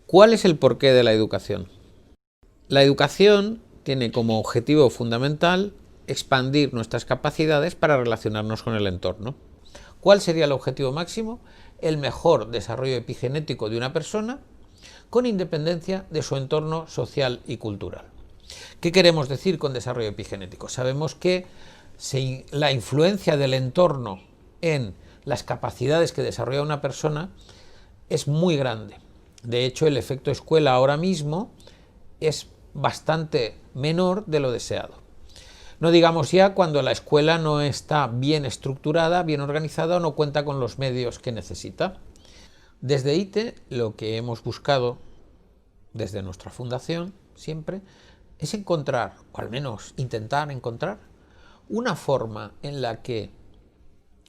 ¿Cuál es el porqué de la educación? La educación tiene como objetivo fundamental expandir nuestras capacidades para relacionarnos con el entorno. ¿Cuál sería el objetivo máximo? El mejor desarrollo epigenético de una persona con independencia de su entorno social y cultural. ¿Qué queremos decir con desarrollo epigenético? Sabemos que la influencia del entorno en las capacidades que desarrolla una persona es muy grande. De hecho, el efecto escuela ahora mismo es bastante menor de lo deseado. No digamos ya cuando la escuela no está bien estructurada, bien organizada o no cuenta con los medios que necesita. Desde ITE lo que hemos buscado desde nuestra fundación siempre es encontrar, o al menos intentar encontrar, una forma en la que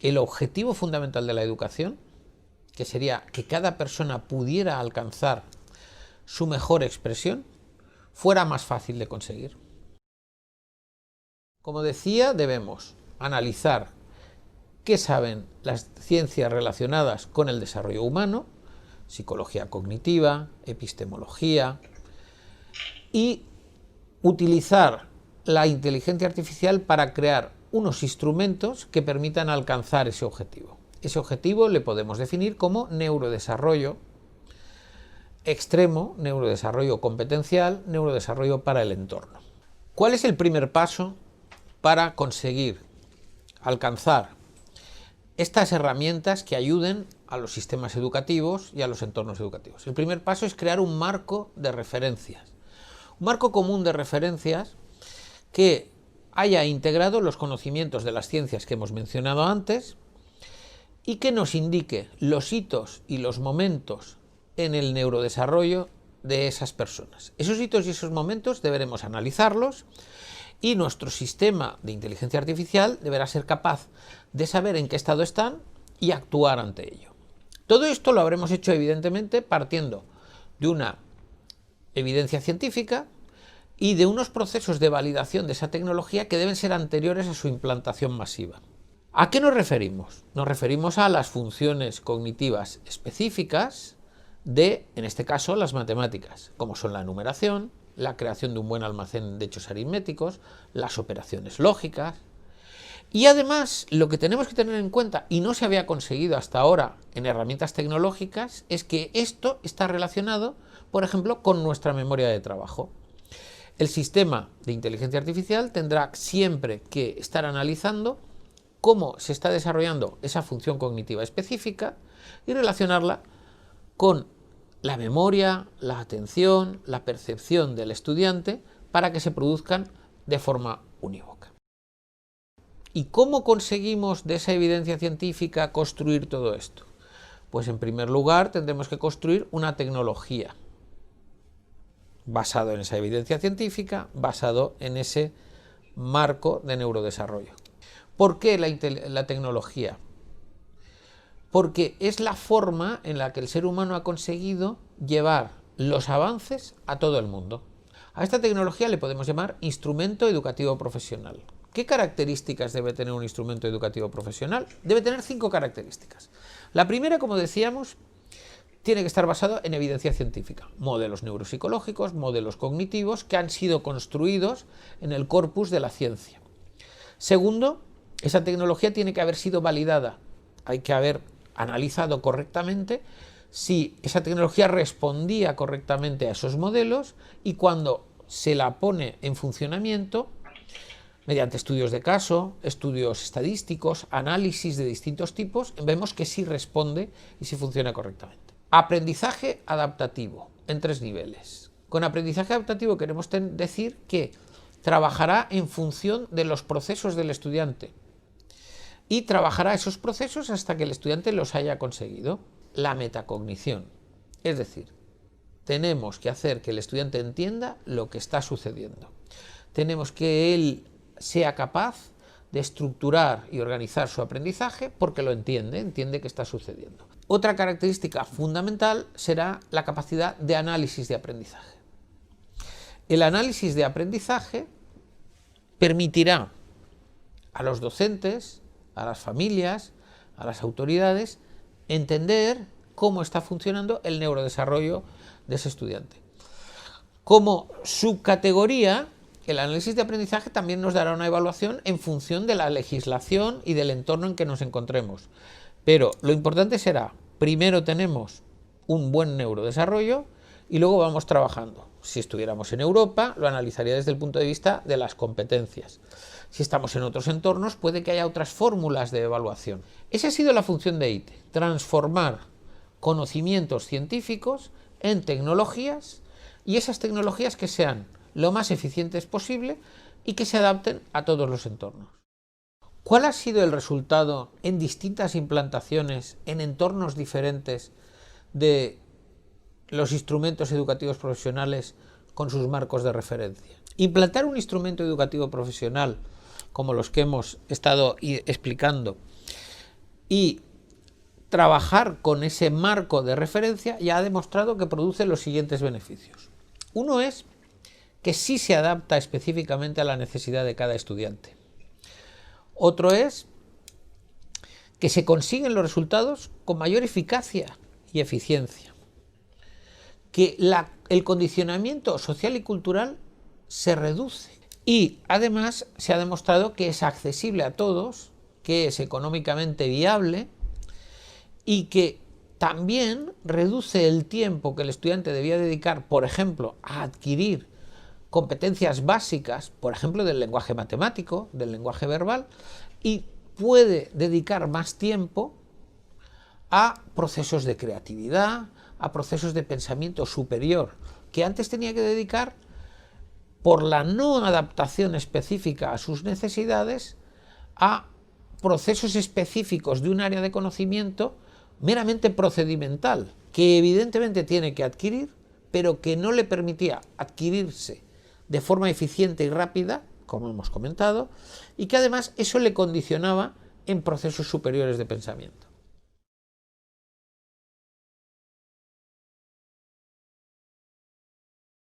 el objetivo fundamental de la educación, que sería que cada persona pudiera alcanzar su mejor expresión, fuera más fácil de conseguir. Como decía, debemos analizar qué saben las ciencias relacionadas con el desarrollo humano, psicología cognitiva, epistemología, y utilizar la inteligencia artificial para crear unos instrumentos que permitan alcanzar ese objetivo. Ese objetivo le podemos definir como neurodesarrollo extremo, neurodesarrollo competencial, neurodesarrollo para el entorno. ¿Cuál es el primer paso para conseguir alcanzar estas herramientas que ayuden a los sistemas educativos y a los entornos educativos? El primer paso es crear un marco de referencias, un marco común de referencias que haya integrado los conocimientos de las ciencias que hemos mencionado antes y que nos indique los hitos y los momentos en el neurodesarrollo de esas personas. Esos hitos y esos momentos deberemos analizarlos y nuestro sistema de inteligencia artificial deberá ser capaz de saber en qué estado están y actuar ante ello. Todo esto lo habremos hecho evidentemente partiendo de una evidencia científica y de unos procesos de validación de esa tecnología que deben ser anteriores a su implantación masiva. ¿A qué nos referimos? Nos referimos a las funciones cognitivas específicas de, en este caso, las matemáticas, como son la numeración, la creación de un buen almacén de hechos aritméticos, las operaciones lógicas. Y además, lo que tenemos que tener en cuenta, y no se había conseguido hasta ahora en herramientas tecnológicas, es que esto está relacionado, por ejemplo, con nuestra memoria de trabajo. El sistema de inteligencia artificial tendrá siempre que estar analizando cómo se está desarrollando esa función cognitiva específica y relacionarla con la memoria, la atención, la percepción del estudiante para que se produzcan de forma unívoca. ¿Y cómo conseguimos de esa evidencia científica construir todo esto? Pues en primer lugar tendremos que construir una tecnología basado en esa evidencia científica, basado en ese marco de neurodesarrollo. ¿Por qué la tecnología? Porque es la forma en la que el ser humano ha conseguido llevar los avances a todo el mundo. A esta tecnología le podemos llamar instrumento educativo profesional. ¿Qué características debe tener un instrumento educativo profesional? Debe tener 5 características. La primera, como decíamos, tiene que estar basado en evidencia científica, modelos neuropsicológicos, modelos cognitivos que han sido construidos en el corpus de la ciencia. Segundo, esa tecnología tiene que haber sido validada, hay que haber analizado correctamente si esa tecnología respondía correctamente a esos modelos y cuando se la pone en funcionamiento, mediante estudios de caso, estudios estadísticos, análisis de distintos tipos, vemos que sí responde y sí funciona correctamente. Aprendizaje adaptativo en 3 niveles. Con aprendizaje adaptativo queremos decir que trabajará en función de los procesos del estudiante y trabajará esos procesos hasta que el estudiante los haya conseguido. La metacognición, es decir, tenemos que hacer que el estudiante entienda lo que está sucediendo. Tenemos que él sea capaz de estructurar y organizar su aprendizaje porque lo entiende que está sucediendo. Otra característica fundamental será la capacidad de análisis de aprendizaje. El análisis de aprendizaje permitirá a los docentes, a las familias, a las autoridades, entender cómo está funcionando el neurodesarrollo de ese estudiante. Como subcategoría, el análisis de aprendizaje también nos dará una evaluación en función de la legislación y del entorno en que nos encontremos. Pero lo importante será, primero tenemos un buen neurodesarrollo y luego vamos trabajando. Si estuviéramos en Europa, lo analizaría desde el punto de vista de las competencias. Si estamos en otros entornos, puede que haya otras fórmulas de evaluación. Esa ha sido la función de ITE, transformar conocimientos científicos en tecnologías, y esas tecnologías que sean lo más eficientes posible y que se adapten a todos los entornos. ¿Cuál ha sido el resultado en distintas implantaciones, en entornos diferentes, de los instrumentos educativos profesionales con sus marcos de referencia? Implantar un instrumento educativo profesional como los que hemos estado explicando y trabajar con ese marco de referencia ya ha demostrado que produce los siguientes beneficios. Uno es que sí se adapta específicamente a la necesidad de cada estudiante. Otro es que se consiguen los resultados con mayor eficacia y eficiencia. Que el condicionamiento social y cultural se reduce. Y además se ha demostrado que es accesible a todos, que es económicamente viable y que también reduce el tiempo que el estudiante debía dedicar, por ejemplo, a adquirir competencias básicas, por ejemplo, del lenguaje matemático, del lenguaje verbal, y puede dedicar más tiempo a procesos de creatividad, a procesos de pensamiento superior, que antes tenía que dedicar, por la no adaptación específica a sus necesidades, a procesos específicos de un área de conocimiento meramente procedimental, que evidentemente tiene que adquirir, pero que no le permitía adquirirse de forma eficiente y rápida, como hemos comentado, y que además eso le condicionaba en procesos superiores de pensamiento.